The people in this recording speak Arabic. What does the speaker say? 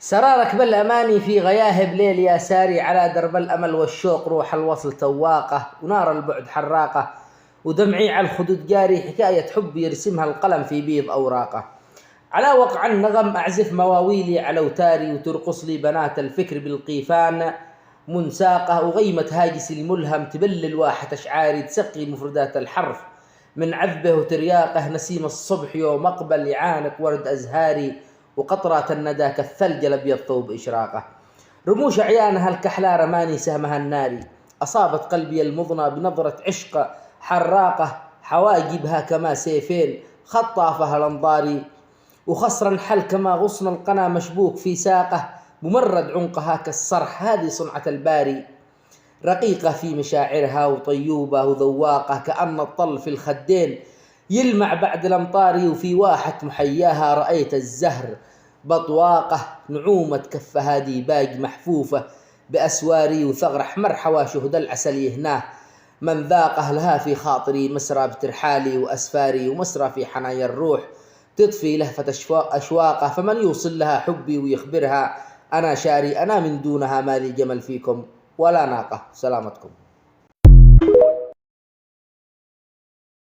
سرى ركب الأماني في غياهب ليل يا ساري، على درب الأمل والشوق روح الوصل تواقة، ونار البعد حراقة، ودمعي على الخدود جاري، حكاية حب يرسمها القلم في بيض أوراقه. على وقع النغم أعزف مواويلي على أوتاري، وترقص لي بنات الفكر بالقيفان منساقة، وغيمة هاجس الملهم تبلل واحة أشعاري، تسقي مفردات الحرف من عذبه وترياقه. نسيم الصبح يوم أقبل يعانق ورد أزهاري، وقطرات الندى كالثلج الأبيض ثوب إشراقه. رموش عيانها الكحلى رماني سهمها الناري، أصابت قلبي المضنى بنظرة عشق حراقة، حواجبها كما سيفين خطافها الأنظاري، وخصرا حل كما غصن القنا مشبوك في ساقه، ممرد عنقها كالصرح هذه صنعة الباري. رقيقة في مشاعرها وطيوبة وذواقة، كأن الطل في الخدين يلمع بعد الأمطار، وفي واحة محياها رأيت الزهر بطواقة، نعومة كفها ديباج محفوفة بأسواري، وثغر أحمر حوى شهد العسل يهناه. من ذاقه لها في خاطري مسرى بترحالي وأسفاري، ومسرى في حنايا الروح تطفي لهفة أشواقه. فمن يوصل لها حبي ويخبرها أنا شاري، أنا من دونها ما لي جمل فيكم ولا ناقة. سلامتكم.